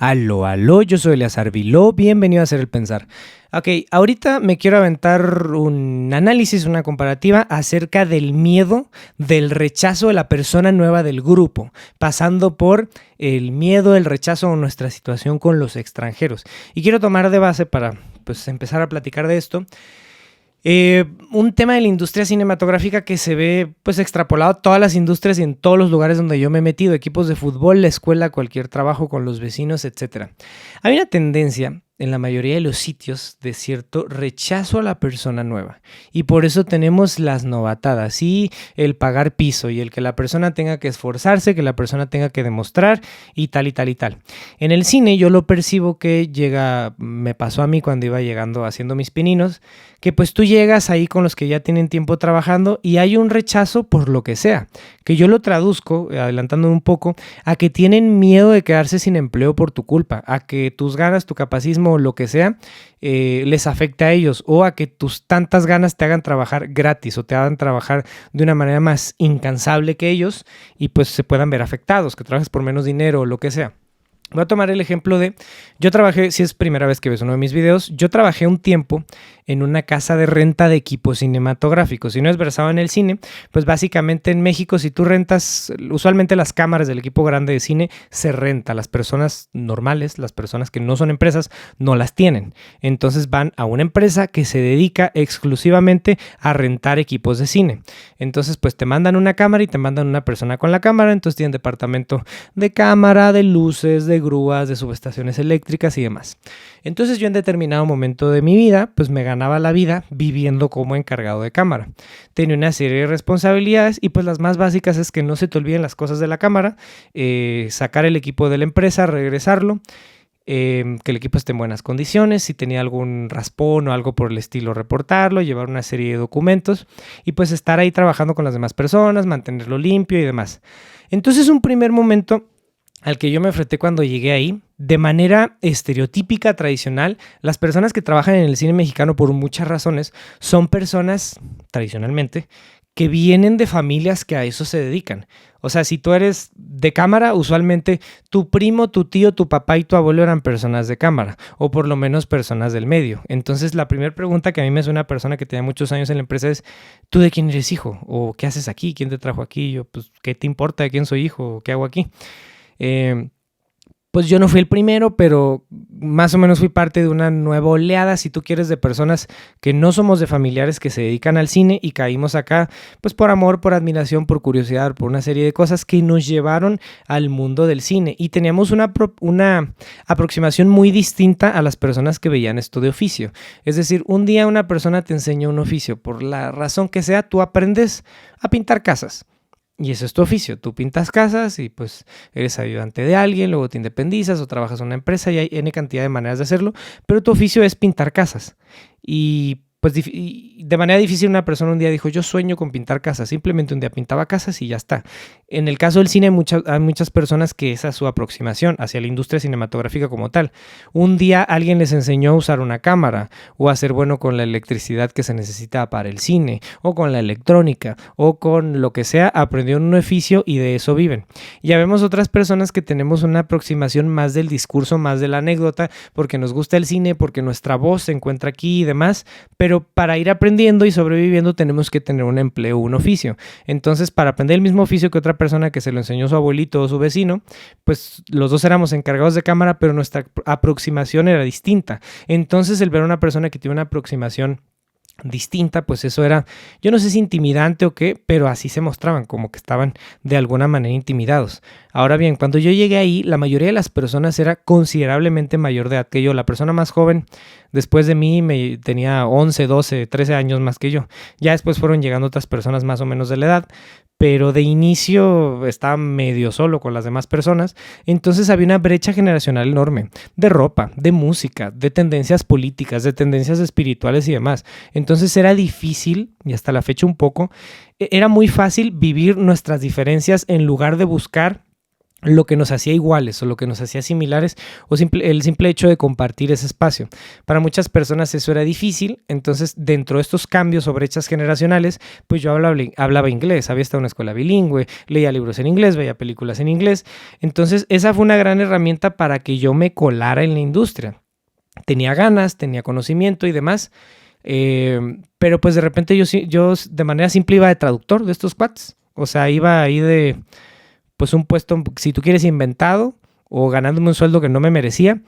Aló, aló, yo soy Eleazar Viló, bienvenido a Hacer el Pensar. Ok, ahorita me quiero aventar un análisis, una comparativa acerca del miedo, del rechazo de la persona nueva del grupo, pasando por el miedo, el rechazo o nuestra situación con los extranjeros. Y quiero tomar de base para empezar a platicar de esto. Un tema de la industria cinematográfica que se ve extrapolado a todas las industrias y en todos los lugares donde yo me he metido, equipos de fútbol, la escuela, cualquier trabajo con los vecinos, etc. Hay una tendencia en la mayoría de los sitios de cierto rechazo a la persona nueva y por eso tenemos las novatadas y el pagar piso y el que la persona tenga que esforzarse, que la persona tenga que demostrar y tal y tal y tal. En el cine yo lo percibo que me pasó a mí cuando iba llegando haciendo mis pininos, que pues tú llegas ahí con los que ya tienen tiempo trabajando y hay un rechazo por lo que sea, que yo lo traduzco, adelantándome un poco, a que tienen miedo de quedarse sin empleo por tu culpa, a que tus ganas, tu capacismo o lo que sea, les afecte a ellos o a que tus tantas ganas te hagan trabajar gratis o te hagan trabajar de una manera más incansable que ellos y pues se puedan ver afectados, que trabajes por menos dinero o lo que sea. Voy a tomar el ejemplo de, yo trabajé, si es primera vez que ves uno de mis videos, yo trabajé un tiempo en una casa de renta de equipos cinematográficos. Si no es versado en el cine, pues básicamente en México si tú rentas, usualmente las cámaras del equipo grande de cine se renta. Las personas normales, las personas que no son empresas, no las tienen. Entonces van a una empresa que se dedica exclusivamente a rentar equipos de cine. Entonces pues te mandan una cámara y te mandan una persona con la cámara. Entonces tienen departamento de cámara, de luces, de grúas, de subestaciones eléctricas y demás. Entonces yo en determinado momento de mi vida pues me ganaba la vida viviendo como encargado de cámara. Tenía una serie de responsabilidades y pues las más básicas es que no se te olviden las cosas de la cámara, sacar el equipo de la empresa, regresarlo, que el equipo esté en buenas condiciones, si tenía algún raspón o algo por el estilo, reportarlo, llevar una serie de documentos y pues estar ahí trabajando con las demás personas, mantenerlo limpio y demás. Entonces un primer momento al que yo me enfrenté cuando llegué ahí, de manera estereotípica, tradicional, las personas que trabajan en el cine mexicano por muchas razones son personas, tradicionalmente, que vienen de familias que a eso se dedican. O sea, si tú eres de cámara, usualmente tu primo, tu tío, tu papá y tu abuelo eran personas de cámara, o por lo menos personas del medio. Entonces, la primera pregunta que a mí me hace una persona que tiene muchos años en la empresa es, ¿tú de quién eres hijo? ¿O qué haces aquí? ¿Quién te trajo aquí? Yo, pues, ¿qué te importa de quién soy hijo? ¿O qué hago aquí? Pues yo no fui el primero, pero más o menos fui parte de una nueva oleada, si tú quieres, de personas que no somos de familiares que se dedican al cine y caímos acá pues por amor, por admiración, por curiosidad, por una serie de cosas que nos llevaron al mundo del cine y teníamos una aproximación muy distinta a las personas que veían esto de oficio. Es decir, un día una persona te enseña un oficio, por la razón que sea, tú aprendes a pintar casas. Y eso es tu oficio, tú pintas casas y pues eres ayudante de alguien, luego te independizas o trabajas en una empresa y hay N cantidad de maneras de hacerlo, pero tu oficio es pintar casas. Y pues de manera difícil una persona un día dijo, yo sueño con pintar casas, simplemente un día pintaba casas y ya está. En el caso del cine hay muchas personas que esa es su aproximación hacia la industria cinematográfica como tal. Un día alguien les enseñó a usar una cámara o a ser bueno con la electricidad que se necesita para el cine o con la electrónica o con lo que sea, aprendieron un oficio y de eso viven. Ya vemos otras personas que tenemos una aproximación más del discurso, más de la anécdota, porque nos gusta el cine, porque nuestra voz se encuentra aquí y demás, pero para ir aprendiendo y sobreviviendo tenemos que tener un empleo, un oficio. Entonces, para aprender el mismo oficio que otra persona que se lo enseñó su abuelito o su vecino, pues los dos éramos encargados de cámara, pero nuestra aproximación era distinta. Entonces, el ver a una persona que tiene una aproximación distinta, pues eso era, yo no sé si intimidante o qué, pero así se mostraban, como que estaban de alguna manera intimidados. Ahora bien, cuando yo llegué ahí, la mayoría de las personas era considerablemente mayor de edad que yo. La persona más joven después de mí tenía 11, 12, 13 años más que yo. Ya después fueron llegando otras personas más o menos de la edad, pero de inicio estaba medio solo con las demás personas, entonces había una brecha generacional enorme de ropa, de música, de tendencias políticas, de tendencias espirituales y demás. Entonces era difícil, y hasta la fecha un poco, era muy fácil vivir nuestras diferencias en lugar de buscar lo que nos hacía iguales o lo que nos hacía similares o el simple hecho de compartir ese espacio. Para muchas personas eso era difícil, entonces dentro de estos cambios o brechas generacionales, pues yo hablaba inglés, había estado en una escuela bilingüe, leía libros en inglés, veía películas en inglés, entonces esa fue una gran herramienta para que yo me colara en la industria. Tenía ganas, tenía conocimiento y demás, pero pues de repente yo de manera simple iba de traductor de estos cuates, o sea, iba ahí de pues un puesto, si tú quieres, inventado o ganándome un sueldo que no me merecía,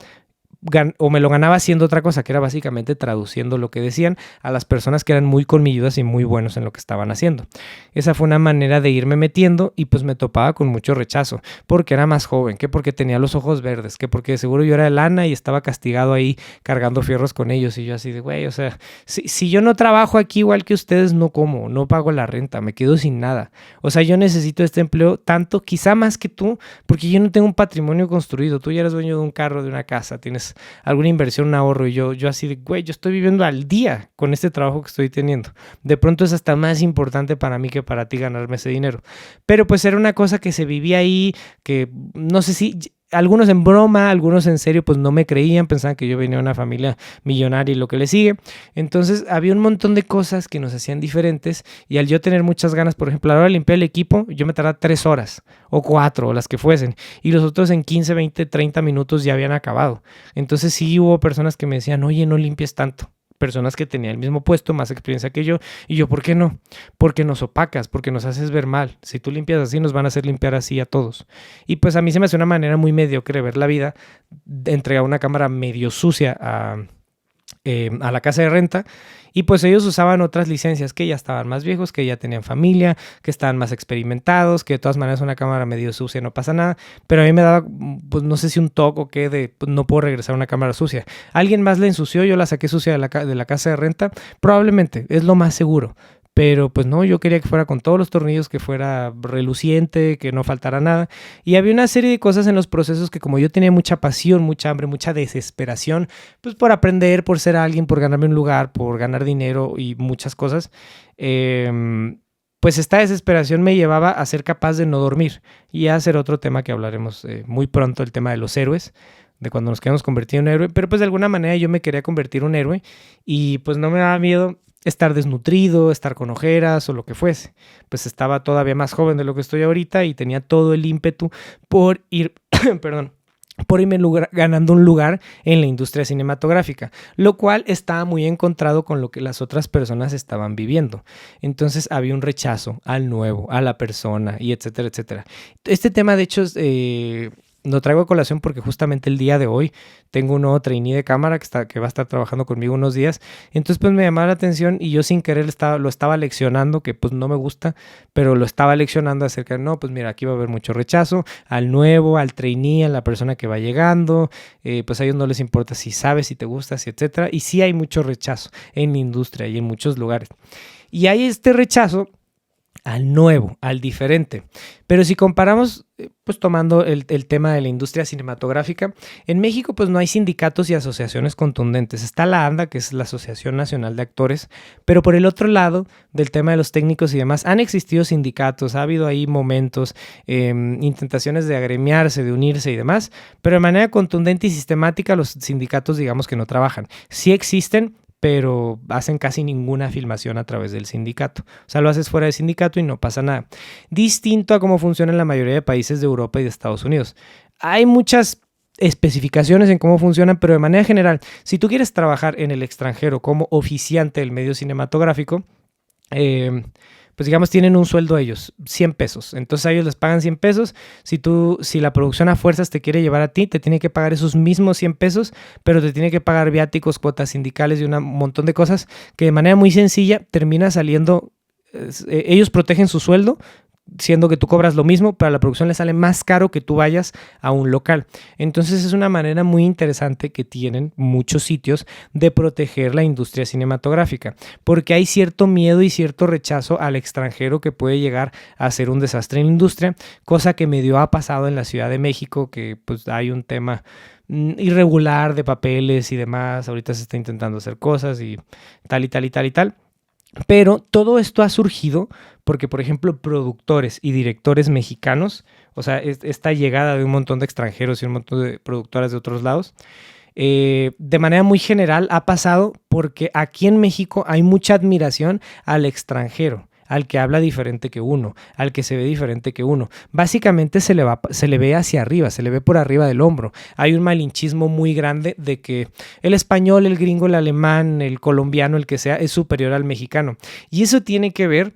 o me lo ganaba haciendo otra cosa, que era básicamente traduciendo lo que decían a las personas que eran muy colmilludas y muy buenos en lo que estaban haciendo. Esa fue una manera de irme metiendo y pues me topaba con mucho rechazo, porque era más joven, que porque tenía los ojos verdes, que porque seguro yo era de lana y estaba castigado ahí cargando fierros con ellos y yo así de, güey, o sea, si yo no trabajo aquí igual que ustedes, no como, no pago la renta, me quedo sin nada. O sea, yo necesito este empleo tanto, quizá más que tú, porque yo no tengo un patrimonio construido, tú ya eres dueño de un carro, de una casa, tienes alguna inversión, un ahorro, y yo así de, güey, yo estoy viviendo al día con este trabajo que estoy teniendo. De pronto es hasta más importante para mí que para ti ganarme ese dinero. Pero pues era una cosa que se vivía ahí, que no sé si algunos en broma, algunos en serio, pues no me creían, pensaban que yo venía de una familia millonaria y lo que le sigue. Entonces había un montón de cosas que nos hacían diferentes y al yo tener muchas ganas, por ejemplo, a la hora de limpiar el equipo, yo me tardaba 3 horas o 4 o las que fuesen y los otros en 15, 20, 30 minutos ya habían acabado. Entonces sí hubo personas que me decían, oye, no limpies tanto. Personas que tenían el mismo puesto, más experiencia que yo, y yo, ¿por qué no? Porque nos opacas, porque nos haces ver mal. Si tú limpias así, nos van a hacer limpiar así a todos. Y pues a mí se me hace una manera muy mediocre de ver la vida, de entregar una cámara medio sucia a la casa de renta, y pues ellos usaban otras licencias que ya estaban más viejos, que ya tenían familia, que estaban más experimentados, que de todas maneras una cámara medio sucia no pasa nada, pero a mí me daba, pues no sé si un toque o qué, de pues, no puedo regresar a una cámara sucia. Alguien más la ensució, yo la saqué sucia de la casa de renta, probablemente, es lo más seguro. Pero pues no, yo quería que fuera con todos los tornillos, que fuera reluciente, que no faltara nada. Y había una serie de cosas en los procesos que como yo tenía mucha pasión, mucha hambre, mucha desesperación, pues por aprender, por ser alguien, por ganarme un lugar, por ganar dinero y muchas cosas, pues esta desesperación me llevaba a ser capaz de no dormir y a hacer otro tema que hablaremos muy pronto, el tema de los héroes, de cuando nos queremos convertir en un héroe, pero pues de alguna manera yo me quería convertir en un héroe y pues no me daba miedo estar desnutrido, estar con ojeras o lo que fuese. Pues estaba todavía más joven de lo que estoy ahorita y tenía todo el ímpetu por ir, perdón, por irme ganando un lugar en la industria cinematográfica, lo cual estaba muy encontrado con lo que las otras personas estaban viviendo. Entonces había un rechazo al nuevo, a la persona y etcétera, etcétera. Este tema, de hecho, lo traigo a colación porque justamente el día de hoy tengo un nuevo trainee de cámara que va a estar trabajando conmigo unos días. Entonces pues me llamaba la atención y yo sin querer lo estaba leccionando, que pues no me gusta, pero lo estaba leccionando acerca de, no, pues mira, aquí va a haber mucho rechazo al nuevo, al trainee, a la persona que va llegando, pues a ellos no les importa si sabes, si te gusta, si etcétera. Y sí hay mucho rechazo en la industria y en muchos lugares. Y hay este rechazo al nuevo, al diferente. Pero si comparamos, pues tomando el tema de la industria cinematográfica, en México pues no hay sindicatos y asociaciones contundentes. Está la ANDA, que es la Asociación Nacional de Actores, pero por el otro lado del tema de los técnicos y demás, han existido sindicatos, ha habido ahí momentos, intentaciones de agremiarse, de unirse y demás, pero de manera contundente y sistemática los sindicatos digamos que no trabajan. Sí existen, pero hacen casi ninguna filmación a través del sindicato. O sea, lo haces fuera del sindicato y no pasa nada. Distinto a cómo funciona en la mayoría de países de Europa y de Estados Unidos. Hay muchas especificaciones en cómo funcionan, pero de manera general, si tú quieres trabajar en el extranjero como oficiante del medio cinematográfico, pues digamos tienen un sueldo ellos, 100 pesos. Entonces a ellos les pagan 100 pesos. Si la producción a fuerzas te quiere llevar a ti, te tiene que pagar esos mismos 100 pesos, pero te tiene que pagar viáticos, cuotas sindicales y un montón de cosas que de manera muy sencilla termina saliendo. Ellos protegen su sueldo, siendo que tú cobras lo mismo, pero a la producción le sale más caro que tú vayas a un local. Entonces es una manera muy interesante que tienen muchos sitios de proteger la industria cinematográfica, porque hay cierto miedo y cierto rechazo al extranjero que puede llegar a ser un desastre en la industria, cosa que medio ha pasado en la Ciudad de México, que pues hay un tema irregular de papeles y demás. Ahorita se está intentando hacer cosas y tal y tal y tal y tal. Pero todo esto ha surgido porque, por ejemplo, productores y directores mexicanos, o sea, esta llegada de un montón de extranjeros y un montón de productoras de otros lados, de manera muy general ha pasado porque aquí en México hay mucha admiración al extranjero, al que habla diferente que uno, al que se ve diferente que uno. Básicamente se le ve hacia arriba, se le ve por arriba del hombro. Hay un malinchismo muy grande de que el español, el gringo, el alemán, el colombiano, el que sea, es superior al mexicano. Y eso tiene que ver,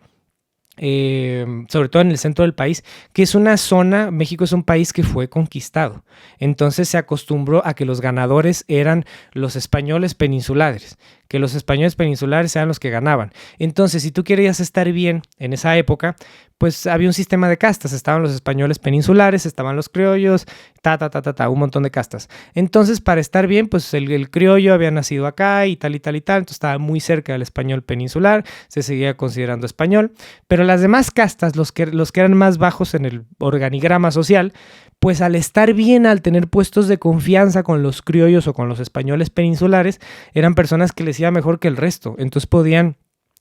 sobre todo en el centro del país, que es una zona. México es un país que fue conquistado, entonces se acostumbró a que los ganadores eran los españoles peninsulares, que los españoles peninsulares eran los que ganaban. Entonces, si tú querías estar bien en esa época, pues había un sistema de castas. Estaban los españoles peninsulares, estaban los criollos, un montón de castas. Entonces, para estar bien, pues el criollo había nacido acá y tal y tal y tal, entonces estaba muy cerca del español peninsular, se seguía considerando español, pero las demás castas, los que eran más bajos en el organigrama social, pues al estar bien, al tener puestos de confianza con los criollos o con los españoles peninsulares, eran personas que les iba mejor que el resto, entonces podían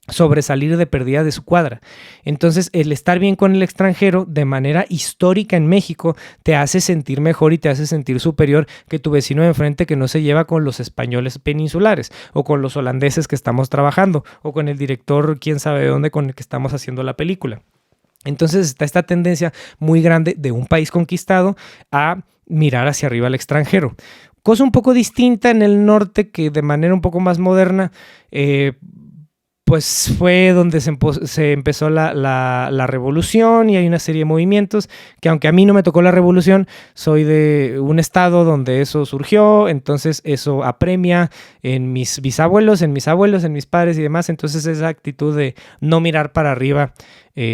sobresalir de pérdida de su cuadra. Entonces, el estar bien con el extranjero de manera histórica en México te hace sentir mejor y te hace sentir superior que tu vecino de enfrente que no se lleva con los españoles peninsulares o con los holandeses que estamos trabajando o con el director quién sabe de dónde con el que estamos haciendo la película. Entonces está esta tendencia muy grande de un país conquistado a mirar hacia arriba al extranjero. Cosa un poco distinta en el norte, que de manera un poco más moderna, pues fue donde se empezó la revolución, y hay una serie de movimientos que, aunque a mí no me tocó la revolución, soy de un estado donde eso surgió, entonces eso apremia en mis bisabuelos, en mis abuelos, en mis padres y demás. Entonces esa actitud de no mirar para arriba,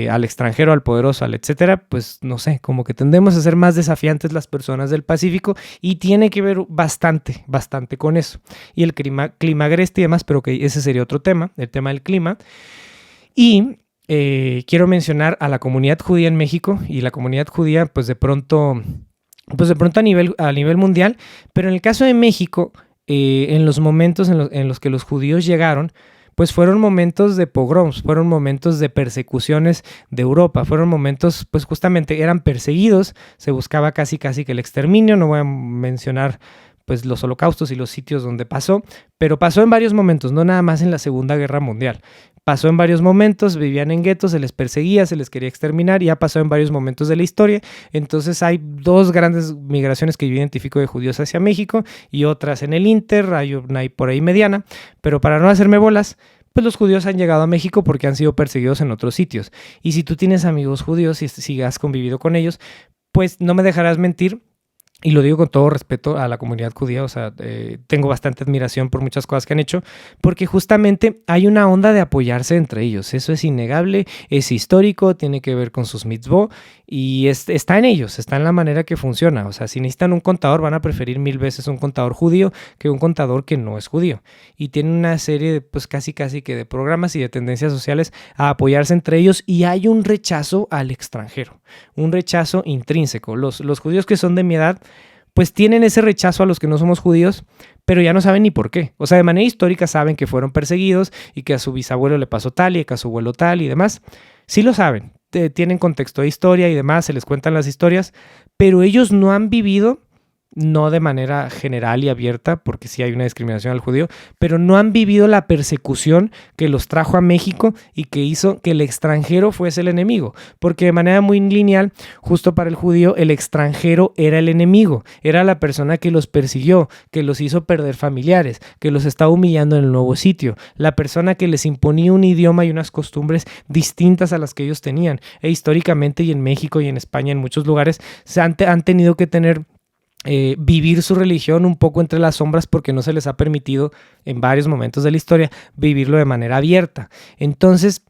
al extranjero, al poderoso, al etcétera, pues no sé, como que tendemos a ser más desafiantes las personas del Pacífico, y tiene que ver bastante con eso. Y el clima agreste y demás, pero que ese sería otro tema, el tema del clima. Y quiero mencionar a la comunidad judía en México, y la comunidad judía pues de pronto a nivel mundial, pero en el caso de México, en los momentos en los que los judíos llegaron, pues fueron momentos de pogroms, fueron momentos de persecuciones de Europa, fueron momentos, pues justamente eran perseguidos, se buscaba casi que el exterminio. No voy a mencionar pues los holocaustos y los sitios donde pasó, pero pasó en varios momentos, no nada más en la Segunda Guerra Mundial. Pasó en varios momentos, vivían en guetos, se les perseguía, se les quería exterminar, y ha pasado en varios momentos de la historia. Entonces hay dos grandes migraciones que yo identifico de judíos hacia México, y otras en el Inter, hay una ahí por ahí mediana, pero para no hacerme bolas, pues los judíos han llegado a México porque han sido perseguidos en otros sitios. Y si tú tienes amigos judíos y si has convivido con ellos, pues no me dejarás mentir. Y lo digo con todo respeto a la comunidad judía, o sea, tengo bastante admiración por muchas cosas que han hecho, porque justamente hay una onda de apoyarse entre ellos. Eso es innegable, es histórico, tiene que ver con sus mitzvot, y está en ellos, está en la manera que funciona. O sea, si necesitan un contador, van a preferir 1000 veces un contador judío que un contador que no es judío. Y tienen una serie de, pues casi que de programas y de tendencias sociales a apoyarse entre ellos, y hay un rechazo al extranjero, un rechazo intrínseco. Los judíos que son de mi edad, pues tienen ese rechazo a los que no somos judíos, pero ya no saben ni por qué. O sea, de manera histórica saben que fueron perseguidos y que a su bisabuelo le pasó tal y que a su abuelo tal y demás. Sí lo saben, tienen contexto de historia y demás, se les cuentan las historias, pero ellos no han vivido, no de manera general y abierta, porque sí hay una discriminación al judío, pero no han vivido la persecución que los trajo a México y que hizo que el extranjero fuese el enemigo, porque de manera muy lineal, justo para el judío, el extranjero era el enemigo, era la persona que los persiguió, que los hizo perder familiares, que los estaba humillando en el nuevo sitio, la persona que les imponía un idioma y unas costumbres distintas a las que ellos tenían. E históricamente, y en México y en España, en muchos lugares, han tenido que vivir su religión un poco entre las sombras, porque no se les ha permitido en varios momentos de la historia vivirlo de manera abierta. Entonces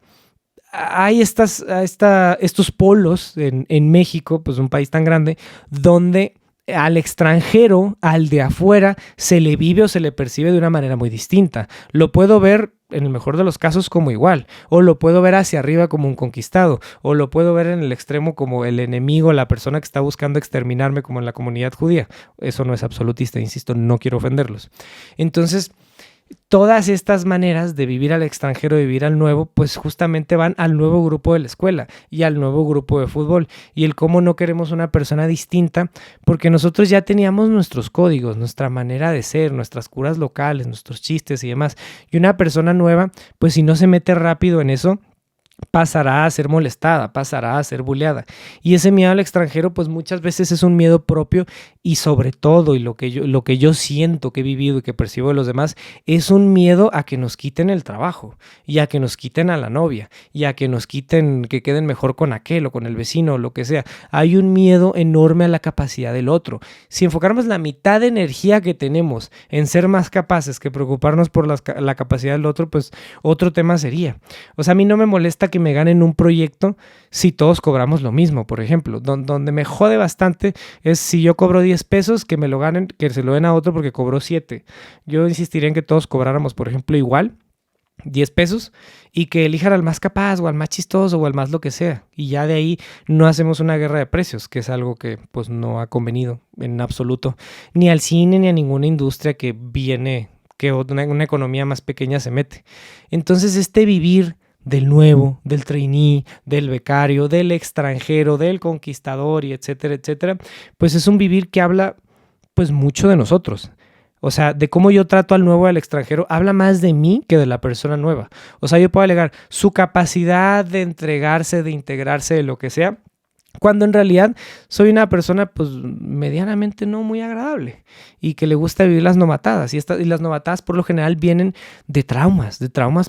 hay estos polos en México, pues un país tan grande, donde al extranjero, al de afuera, se le vive o se le percibe de una manera muy distinta. Lo puedo ver, en el mejor de los casos, como igual, o lo puedo ver hacia arriba como un conquistado, o lo puedo ver en el extremo como el enemigo, la persona que está buscando exterminarme, como en la comunidad judía. Eso no es absolutista, insisto, no quiero ofenderlos. Entonces, Todas estas maneras de vivir al extranjero, de vivir al nuevo, pues justamente van al nuevo grupo de la escuela y al nuevo grupo de fútbol. Y el cómo no queremos una persona distinta, porque nosotros ya teníamos nuestros códigos, nuestra manera de ser, nuestras curas locales, nuestros chistes y demás. Y una persona nueva, pues si no se mete rápido en eso, pasará a ser molestada, pasará a ser bulleada. Y ese miedo al extranjero, pues muchas veces es un miedo propio y sobre todo, y lo que yo siento que he vivido y que percibo de los demás, es un miedo a que nos quiten el trabajo y a que nos quiten a la novia y a que nos quiten, que queden mejor con aquel o con el vecino o lo que sea. Hay un miedo enorme a la capacidad del otro. Si enfocáramos la mitad de energía que tenemos en ser más capaces que preocuparnos por la capacidad del otro, pues otro tema sería. O sea, a mí no me molesta que me ganen un proyecto si todos cobramos lo mismo, por ejemplo. Donde me jode bastante es si yo cobro 10 pesos, que me lo ganen, que se lo den a otro porque cobró 7. Yo insistiría en que todos cobráramos, por ejemplo, igual, 10 pesos, y que elijan al más capaz o al más chistoso o al más lo que sea. Y ya de ahí no hacemos una guerra de precios, que es algo que pues no ha convenido en absoluto, ni al cine ni a ninguna industria que viene, que una economía más pequeña se mete. Entonces este vivir del nuevo, del trainee, del becario, del extranjero, del conquistador y etcétera, etcétera, pues es un vivir que habla pues mucho de nosotros. O sea, de cómo yo trato al nuevo, al extranjero, habla más de mí que de la persona nueva. O sea, yo puedo alegar su capacidad de entregarse, de integrarse, de lo que sea, cuando en realidad soy una persona pues medianamente no muy agradable y que le gusta vivir las novatadas. Y las novatadas por lo general vienen de traumas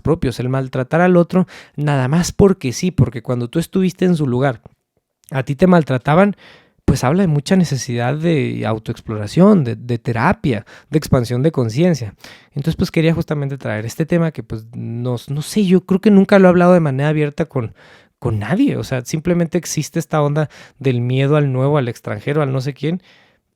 propios. El maltratar al otro nada más porque sí, porque cuando tú estuviste en su lugar, a ti te maltrataban, pues habla de mucha necesidad de autoexploración, de terapia, de expansión de conciencia. Entonces pues quería justamente traer este tema que pues no sé, yo creo que nunca lo he hablado de manera abierta con nadie. O sea, simplemente existe esta onda del miedo al nuevo, al extranjero, al no sé quién,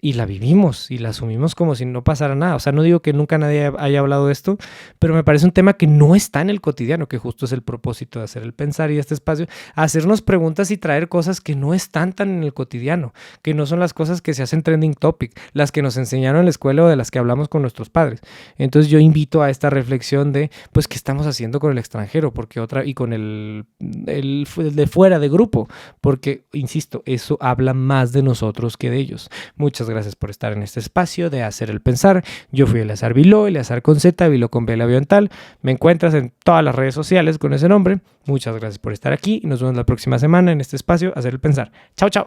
y la vivimos y la asumimos como si no pasara nada. O sea, no digo que nunca nadie haya hablado de esto, pero me parece un tema que no está en el cotidiano, que justo es el propósito de hacer el pensar y este espacio, hacernos preguntas y traer cosas que no están tan en el cotidiano, que no son las cosas que se hacen trending topic, las que nos enseñaron en la escuela o de las que hablamos con nuestros padres. Entonces yo invito a esta reflexión de, pues, ¿qué estamos haciendo con el extranjero? Porque y con el de fuera de grupo, porque, insisto, eso habla más de nosotros que de ellos. Muchas gracias por estar en este espacio de Hacer el Pensar. Yo fui Eleazar Viló, Eleazar con Z, Viló con B labial. Me encuentras en todas las redes sociales con ese nombre. Muchas gracias por estar aquí y nos vemos la próxima semana en este espacio Hacer el Pensar. Chao, chao.